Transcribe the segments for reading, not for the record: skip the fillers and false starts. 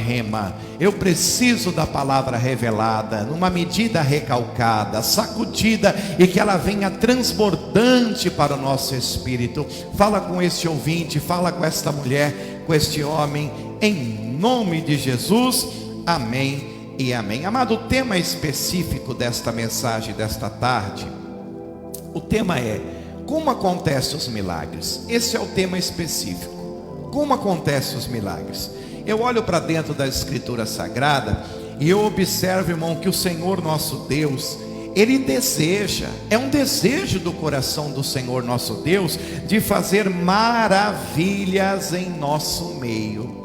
rema. Eu preciso da palavra revelada, numa medida recalcada, sacudida, e que ela venha transbordante para o nosso espírito. Fala com este ouvinte, fala com esta mulher, com este homem, em nome de Jesus, amém e amém. Amado, o tema específico desta mensagem desta tarde, o tema é: como acontecem os milagres? Esse é o tema específico. Como acontecem os milagres? Eu olho para dentro da Escritura Sagrada e eu observo, irmão, que o Senhor nosso Deus, Ele deseja, é um desejo do coração do Senhor nosso Deus, de fazer maravilhas em nosso meio.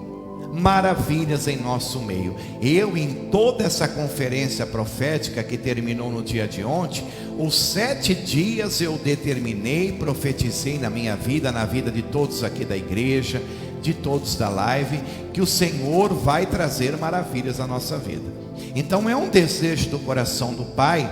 Maravilhas em nosso meio. Eu, em toda essa conferência profética que terminou no dia de ontem, os 7 dias eu determinei, profetizei na minha vida, na vida de todos aqui da igreja, de todos da live, que o Senhor vai trazer maravilhas à nossa vida. Então é um desejo do coração do Pai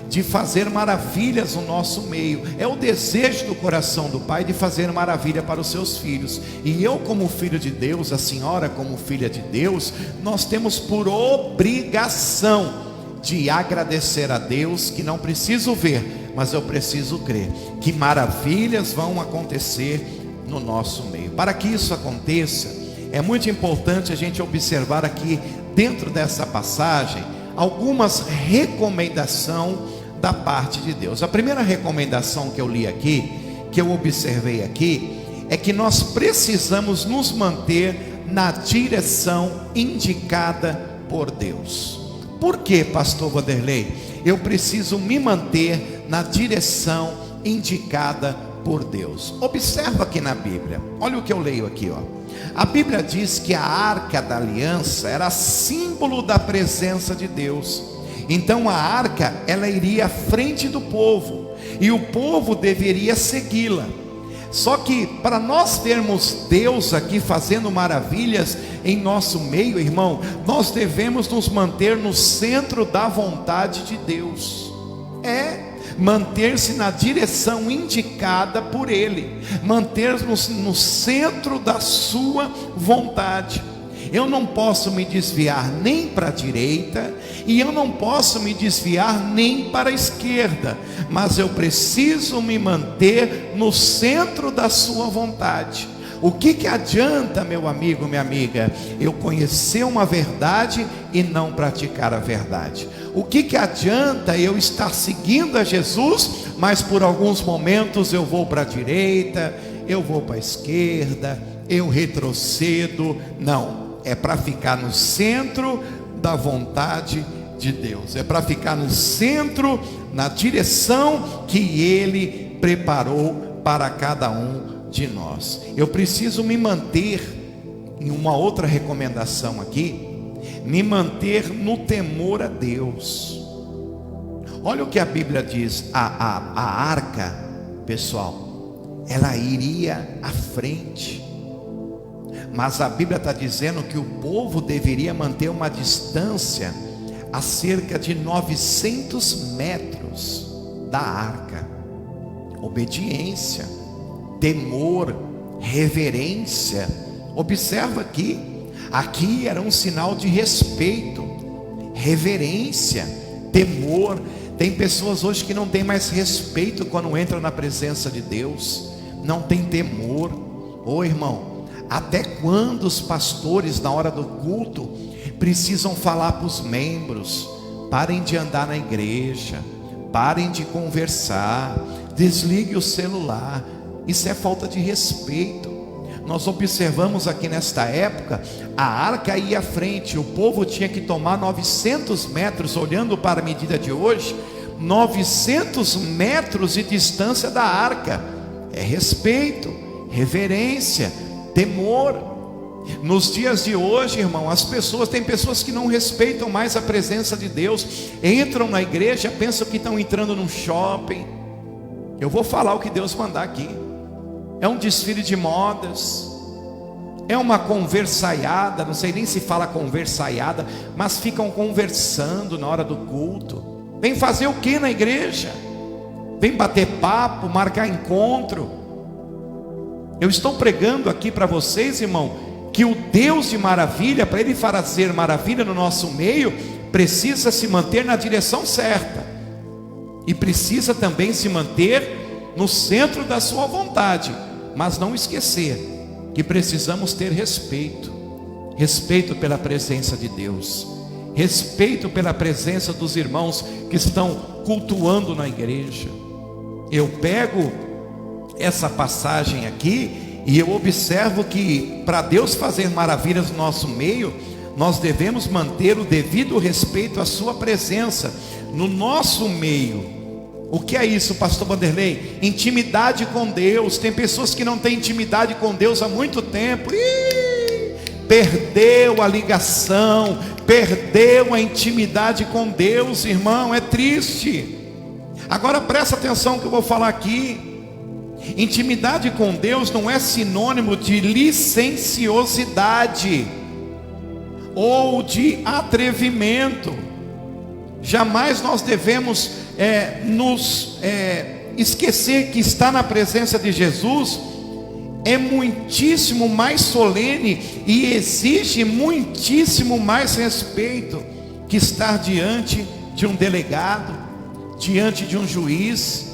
de fazer maravilhas no nosso meio. É o desejo do coração do Pai de fazer maravilha para os seus filhos. E eu, como filho de Deus, a senhora como filha de Deus, nós temos por obrigação de agradecer a Deus, que não preciso ver, mas eu preciso crer, que maravilhas vão acontecer no nosso meio. Para que isso aconteça, é muito importante a gente observar aqui, dentro dessa passagem, algumas recomendações da parte de Deus. A primeira recomendação que eu li aqui, que eu observei aqui, é que nós precisamos nos manter na direção indicada por Deus. Por que, pastor Vanderlei? Eu preciso me manter na direção indicada por Deus. Observa aqui na Bíblia, olha o que eu leio aqui, ó. A Bíblia diz que a arca da aliança era símbolo da presença de Deus. Então a arca, ela iria à frente do povo, e o povo deveria segui-la. Só que para nós termos Deus aqui fazendo maravilhas em nosso meio, irmão, nós devemos nos manter no centro da vontade de Deus. Manter-se na direção indicada por Ele, manter-nos no centro da sua vontade. Eu não posso me desviar nem para a direita, e eu não posso me desviar nem para a esquerda, mas eu preciso me manter no centro da sua vontade. O que adianta, meu amigo, minha amiga, eu conhecer uma verdade e não praticar a verdade? O que adianta eu estar seguindo a Jesus, mas por alguns momentos eu vou para a direita, eu vou para a esquerda, eu retrocedo? Não, é para ficar no centro da vontade de Deus, é para ficar no centro, na direção que Ele preparou para cada um de nós. Eu preciso me manter, em uma outra recomendação aqui, me manter no temor a Deus. Olha o que a Bíblia diz. A arca, pessoal, ela iria à frente, mas a Bíblia está dizendo que o povo deveria manter uma distância a cerca de 900 metros da arca. Obediência, temor, reverência. Observa aqui era um sinal de respeito, reverência, temor. Tem pessoas hoje que não têm mais respeito quando entram na presença de Deus, não tem temor. Ô irmão, até quando os pastores na hora do culto precisam falar para os membros: parem de andar na igreja, parem de conversar, desligue o celular? Isso é falta de respeito. Nós observamos aqui nesta época, a arca ia à frente, o povo tinha que tomar 900 metros, olhando para a medida de hoje, 900 metros de distância da arca. É respeito, reverência, temor. Nos dias de hoje, irmão, tem pessoas que não respeitam mais a presença de Deus, entram na igreja, pensam que estão entrando num shopping. Eu vou falar o que Deus mandar aqui. É um desfile de modas, é uma conversaiada, não sei nem se fala conversaiada, mas ficam conversando na hora do culto. Vem fazer o que na igreja? Vem bater papo, marcar encontro. Eu estou pregando aqui para vocês, irmão, que o Deus de maravilha, para Ele fazer maravilha no nosso meio, precisa se manter na direção certa, e precisa também se manter no centro da sua vontade, mas não esquecer que precisamos ter respeito pela presença de Deus, respeito pela presença dos irmãos que estão cultuando na igreja. Eu pego essa passagem aqui e eu observo que para Deus fazer maravilhas no nosso meio, nós devemos manter o devido respeito à sua presença no nosso meio. O que é isso, pastor Vanderlei? Intimidade com Deus. Tem pessoas que não têm intimidade com Deus há muito tempo. Perdeu a ligação, perdeu a intimidade com Deus, irmão, é triste. Agora presta atenção que eu vou falar aqui. Intimidade com Deus não é sinônimo de licenciosidade ou de atrevimento. Jamais nós devemos nos esquecer que estar na presença de Jesus é muitíssimo mais solene e exige muitíssimo mais respeito que estar diante de um delegado, diante de um juiz.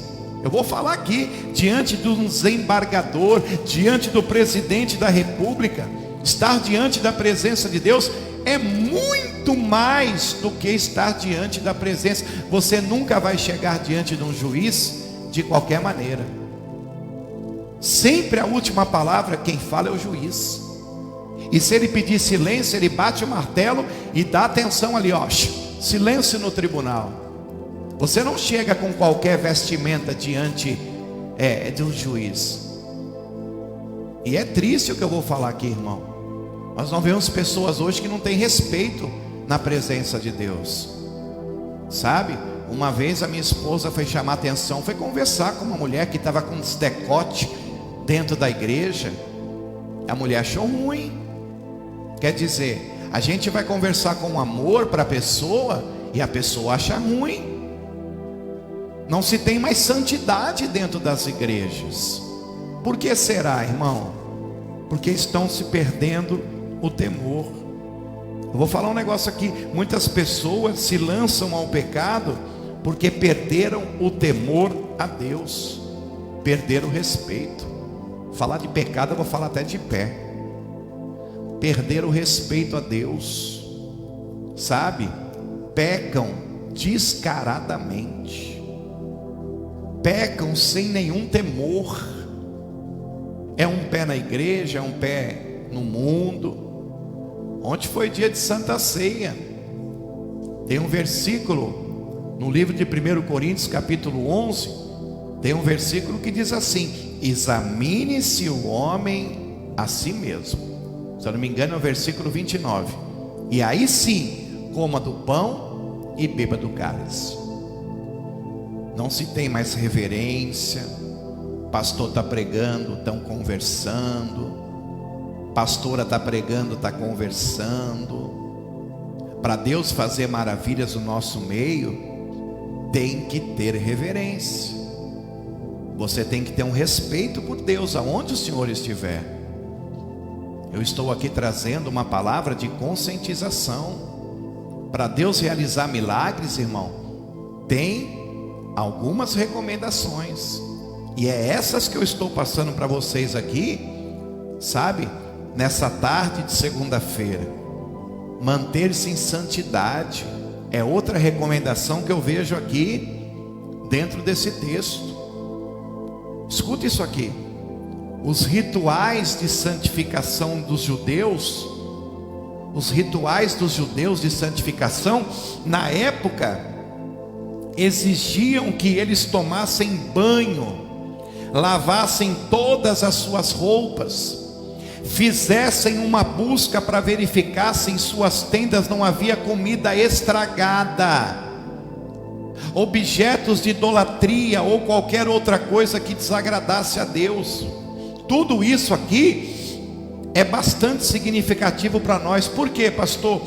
Eu vou falar aqui, diante de um desembargador, diante do presidente da república. Estar diante da presença de Deus é muito mais do que estar diante da presença. Você nunca vai chegar diante de um juiz de qualquer maneira. Sempre a última palavra quem fala é o juiz. E se ele pedir silêncio, ele bate o martelo e dá atenção ali, ó, silêncio no tribunal. Você não chega com qualquer vestimenta diante de um juiz. E é triste o que eu vou falar aqui, irmão. Nós não vemos pessoas hoje que não têm respeito na presença de Deus. Sabe? Uma vez a minha esposa foi chamar atenção, foi conversar com uma mulher que estava com um decote dentro da igreja. A mulher achou ruim. Quer dizer, a gente vai conversar com amor para a pessoa e a pessoa acha ruim. Não se tem mais santidade dentro das igrejas. Por que será, irmão? Porque estão se perdendo o temor. Eu vou falar um negócio aqui. Muitas pessoas se lançam ao pecado porque perderam o temor a Deus, perderam o respeito. Falar de pecado eu vou falar até de pé. Perderam o respeito a Deus, sabe? Pecam descaradamente, pecam sem nenhum temor. É um pé na igreja, é um pé no mundo. Ontem foi dia de Santa Ceia. Tem um versículo no livro de 1 Coríntios capítulo 11. Tem um versículo que diz assim: examine-se o homem a si mesmo. Se eu não me engano é o versículo 29. E aí sim, coma do pão e beba do cálice. Não se tem mais reverência. Pastor está pregando, estão conversando. Pastora está pregando, está conversando. Para Deus fazer maravilhas no nosso meio, tem que ter reverência. Você tem que ter um respeito por Deus, aonde o Senhor estiver. Eu estou aqui trazendo uma palavra de conscientização. Para Deus realizar milagres, irmão, tem algumas recomendações. E é essas que eu estou passando para vocês aqui, sabe? Nessa tarde de segunda-feira. Manter-se em santidade é outra recomendação que eu vejo aqui dentro desse texto. Escuta isso aqui. Os rituais de santificação dos judeus, os rituais dos judeus de santificação, na época, exigiam que eles tomassem banho, lavassem todas as suas roupas, fizessem uma busca para verificar se em suas tendas não havia comida estragada, objetos de idolatria ou qualquer outra coisa que desagradasse a Deus. Tudo isso aqui é bastante significativo para nós. Por quê, pastor?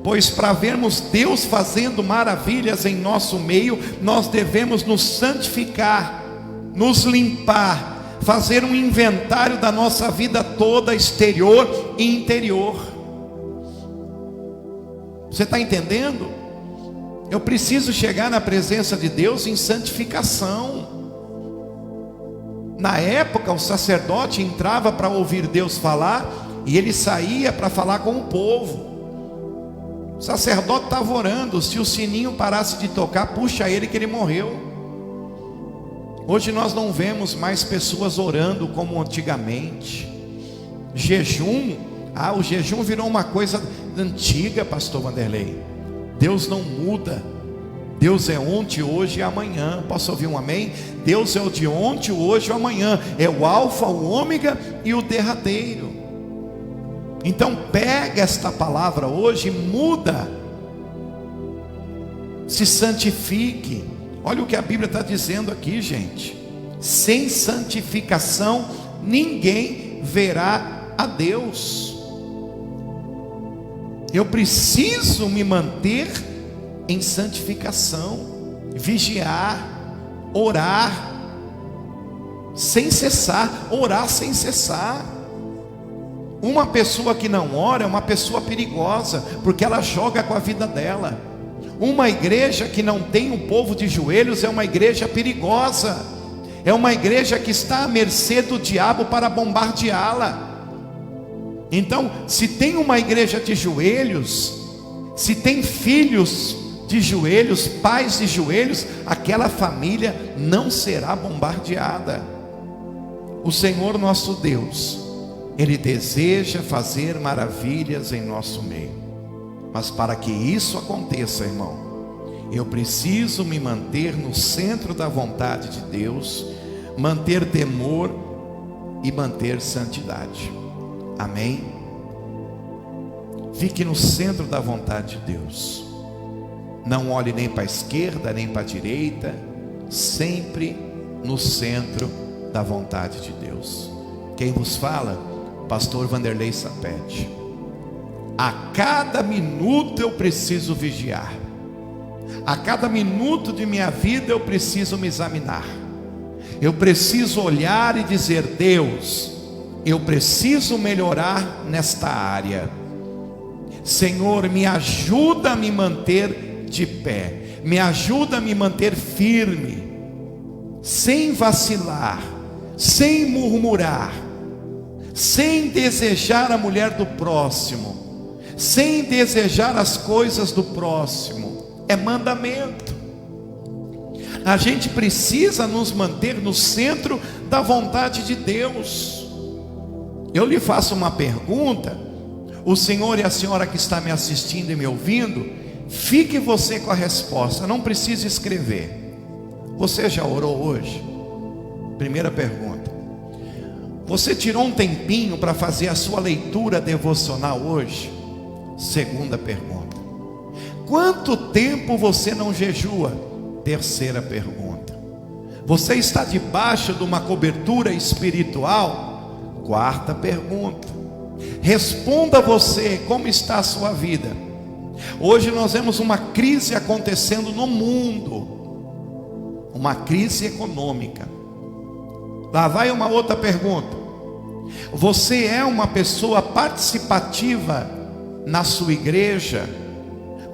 Pois para vermos Deus fazendo maravilhas em nosso meio, nós devemos nos santificar, nos limpar, fazer um inventário da nossa vida toda, exterior e interior. Você está entendendo? Eu preciso chegar na presença de Deus em santificação. Na época, o sacerdote entrava para ouvir Deus falar, e ele saía para falar com o povo. O sacerdote estava orando, se o sininho parasse de tocar, puxa ele que ele morreu. Hoje nós não vemos mais pessoas orando como antigamente. Jejum, o jejum virou uma coisa antiga, pastor Vanderlei. Deus não muda. Deus é ontem, hoje e amanhã. Posso ouvir um amém? Deus é o de ontem, hoje e amanhã. É o alfa, o ômega e o derradeiro. Então pega esta palavra hoje e muda. Se santifique. Olha o que a Bíblia está dizendo aqui, gente. Sem santificação ninguém verá a Deus. Eu preciso me manter em santificação, vigiar, orar sem cessar, orar sem cessar. Uma pessoa que não ora é uma pessoa perigosa, porque ela joga com a vida dela. Uma igreja que não tem um povo de joelhos é uma igreja perigosa, é uma igreja que está à mercê do diabo para bombardeá-la. Então, se tem uma igreja de joelhos, se tem filhos de joelhos, pais de joelhos, aquela família não será bombardeada. O Senhor nosso Deus, Ele deseja fazer maravilhas em nosso meio, mas para que isso aconteça, irmão, eu preciso me manter no centro da vontade de Deus, manter temor e manter santidade. Amém? Fique no centro da vontade de Deus. Não olhe nem para a esquerda, nem para a direita. Sempre no centro da vontade de Deus. Quem vos fala? Pastor Vanderlei Sapete. A cada minuto eu preciso vigiar. A cada minuto de minha vida eu preciso me examinar. Eu preciso olhar e dizer: Deus, eu preciso melhorar nesta área. Senhor, me ajuda a me manter de pé, me ajuda a me manter firme, sem vacilar, sem murmurar, sem desejar a mulher do próximo, sem desejar as coisas do próximo. É mandamento. A gente precisa nos manter no centro da vontade de Deus. Eu lhe faço uma pergunta. O senhor e a senhora que está me assistindo e me ouvindo, fique você com a resposta, não precisa escrever. Você já orou hoje? Primeira pergunta. Você tirou um tempinho para fazer a sua leitura devocional hoje? Segunda pergunta. Quanto tempo você não jejua? Terceira pergunta. Você está debaixo de uma cobertura espiritual? Quarta pergunta. Responda você, como está a sua vida? Hoje nós vemos uma crise acontecendo no mundo, uma crise econômica. Lá vai uma outra pergunta. Você é uma pessoa participativa na sua igreja?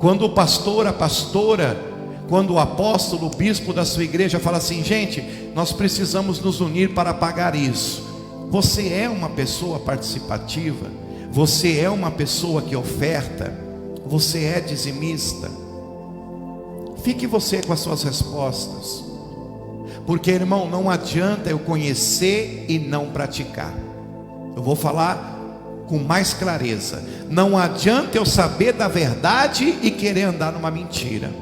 Quando o pastor, a pastora, quando o apóstolo, o bispo da sua igreja fala assim: gente, nós precisamos nos unir para pagar isso. Você é uma pessoa participativa? Você é uma pessoa que oferta? Você é dizimista? Fique você com as suas respostas. Porque, irmão, não adianta eu conhecer e não praticar. Eu vou falar com mais clareza. Não adianta eu saber da verdade e querer andar numa mentira.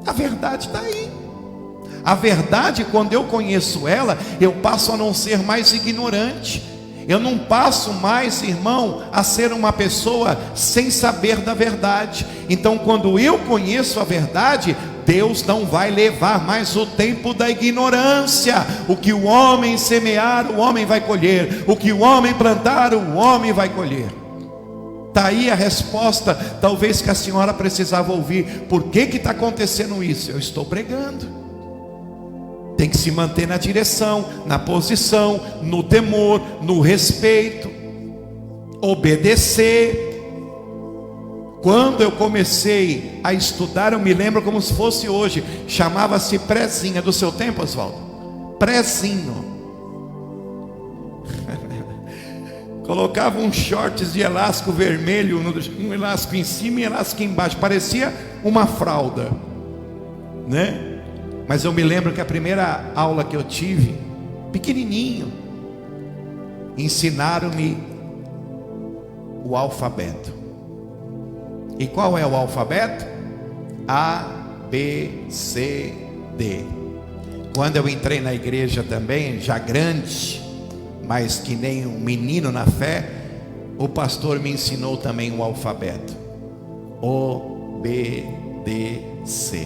A verdade está aí. A verdade, quando eu conheço ela, eu passo a não ser mais ignorante. Eu não passo mais, irmão, a ser uma pessoa sem saber da verdade. Então, quando eu conheço a verdade, Deus não vai levar mais o tempo da ignorância. O que o homem semear, o homem vai colher. O que o homem plantar, o homem vai colher. Está aí a resposta, talvez que a senhora precisava ouvir. Por que está acontecendo isso? Eu estou pregando. Tem que se manter na direção, na posição, no temor, no respeito, obedecer. Quando eu comecei a estudar, eu me lembro como se fosse hoje, chamava-se prézinha. Do seu tempo, Oswaldo? Prézinho. Colocava uns shorts de elástico vermelho, um elástico em cima e um elástico embaixo, parecia uma fralda, né? Mas eu me lembro que a primeira aula que eu tive, pequenininho, ensinaram-me o alfabeto. E qual é o alfabeto? A, B, C, D. Quando eu entrei na igreja também, já grande, mas que nem um menino na fé, o pastor me ensinou também o alfabeto. O, B, D, C.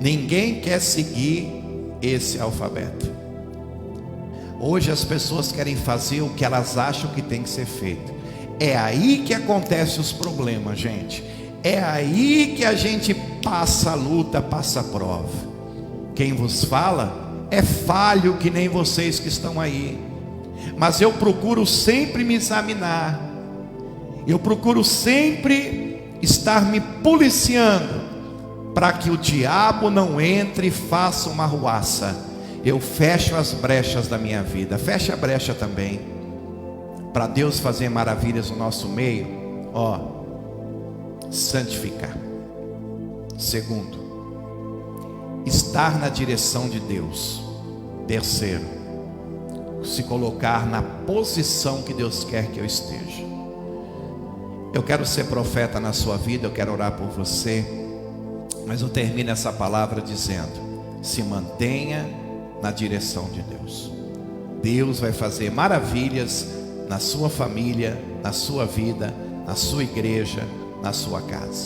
Ninguém quer seguir esse alfabeto. Hoje as pessoas querem fazer o que elas acham que tem que ser feito. É aí que acontecem os problemas, gente. É aí que a gente passa a luta, passa a prova. Quem vos fala é falho que nem vocês que estão aí. Mas eu procuro sempre me examinar. Eu procuro sempre estar me policiando, para que o diabo não entre e faça uma arruaça. Eu fecho as brechas da minha vida. Feche a brecha também, para Deus fazer maravilhas no nosso meio. Santificar. Segundo, estar na direção de Deus. Terceiro, se colocar na posição que Deus quer que eu esteja. Eu quero ser profeta na sua vida, eu quero orar por você, mas eu termino essa palavra dizendo: se mantenha na direção de Deus. Deus vai fazer maravilhas na sua família, na sua vida, na sua igreja, na sua casa.